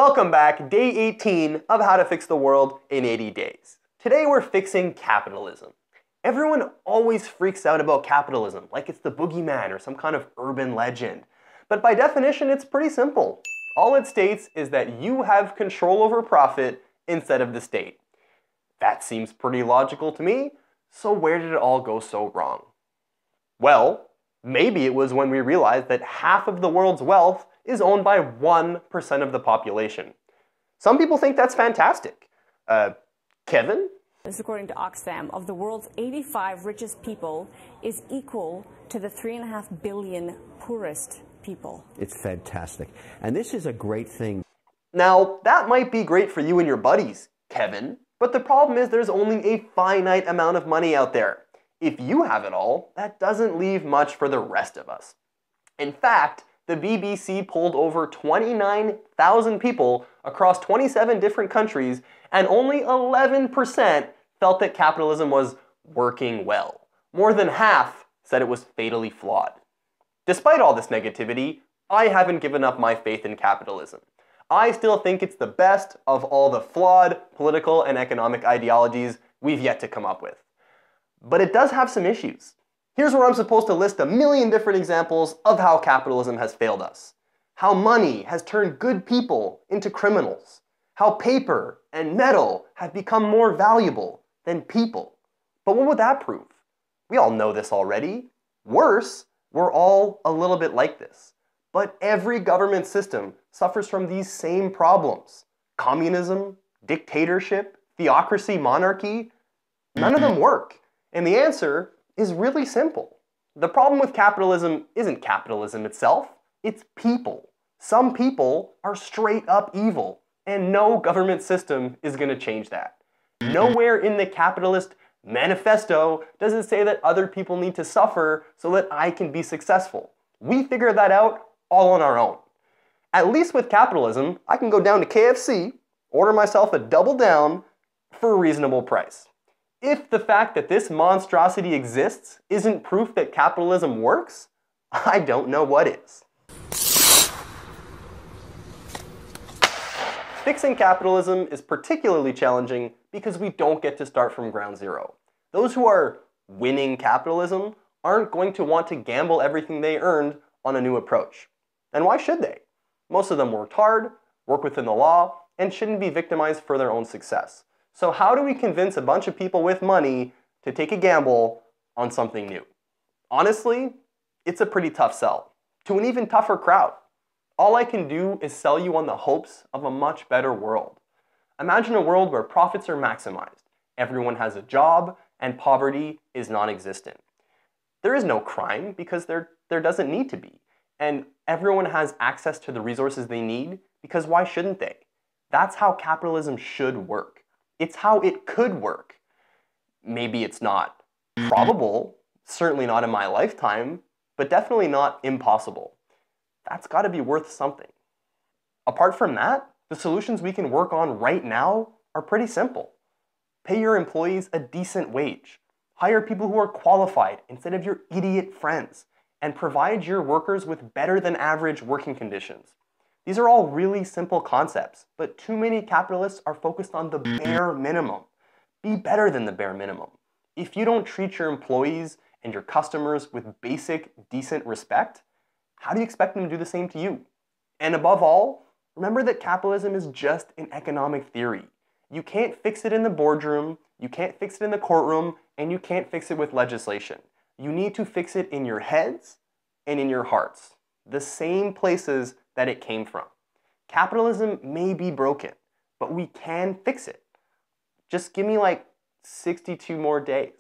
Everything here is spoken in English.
Welcome back, day 18 of How to Fix the World in 80 Days. Today we're fixing capitalism. Everyone always freaks out about capitalism, like it's the boogeyman or some kind of urban legend. But by definition, it's pretty simple. All it states is that you have control over profit instead of the state. That seems pretty logical to me, so where did it all go so wrong? Well, maybe it was when we realized that half of the world's wealth is owned by 1% of the population. Some people think that's fantastic. Kevin? This, according to Oxfam, of the world's 85 richest people is equal to the 3.5 billion poorest people. It's fantastic. And this is a great thing. Now, that might be great for you and your buddies, Kevin, but the problem is there's only a finite amount of money out there. If you have it all, that doesn't leave much for the rest of us. In fact, the BBC polled over 29,000 people across 27 different countries, and only 11% felt that capitalism was working well. More than half said it was fatally flawed. Despite all this negativity, I haven't given up my faith in capitalism. I still think it's the best of all the flawed political and economic ideologies we've yet to come up with. But it does have some issues. Here's where I'm supposed to list a million different examples of how capitalism has failed us. How money has turned good people into criminals. How paper and metal have become more valuable than people. But what would that prove? We all know this already. Worse, we're all a little bit like this. But every government system suffers from these same problems. Communism, dictatorship, theocracy, monarchy, none of them work. And the answer is really simple. The problem with capitalism isn't capitalism itself, it's people. Some people are straight up evil, and no government system is going to change that. Nowhere in the capitalist manifesto does it say that other people need to suffer so that I can be successful. We figure that out all on our own. At least with capitalism, I can go down to KFC, order myself a double down for a reasonable price. If the fact that this monstrosity exists isn't proof that capitalism works, I don't know what is. Fixing capitalism is particularly challenging because we don't get to start from ground zero. Those who are winning capitalism aren't going to want to gamble everything they earned on a new approach. And why should they? Most of them worked hard, work within the law, and shouldn't be victimized for their own success. So how do we convince a bunch of people with money to take a gamble on something new? Honestly, it's a pretty tough sell to an even tougher crowd. All I can do is sell you on the hopes of a much better world. Imagine a world where profits are maximized, everyone has a job, and poverty is non-existent. There is no crime because there doesn't need to be. And everyone has access to the resources they need because why shouldn't they? That's how capitalism should work. It's how it could work. Maybe it's not probable, certainly not in my lifetime, but definitely not impossible. That's got to be worth something. Apart from that, the solutions we can work on right now are pretty simple. Pay your employees a decent wage. Hire people who are qualified instead of your idiot friends. And provide your workers with better than average working conditions. These are all really simple concepts, but too many capitalists are focused on the bare minimum. Be better than the bare minimum. If you don't treat your employees and your customers with basic, decent respect, how do you expect them to do the same to you? And above all, remember that capitalism is just an economic theory. You can't fix it in the boardroom, you can't fix it in the courtroom, and you can't fix it with legislation. You need to fix it in your heads and in your hearts, the same places that it came from. Capitalism may be broken, but we can fix it. Just give me like 62 more days.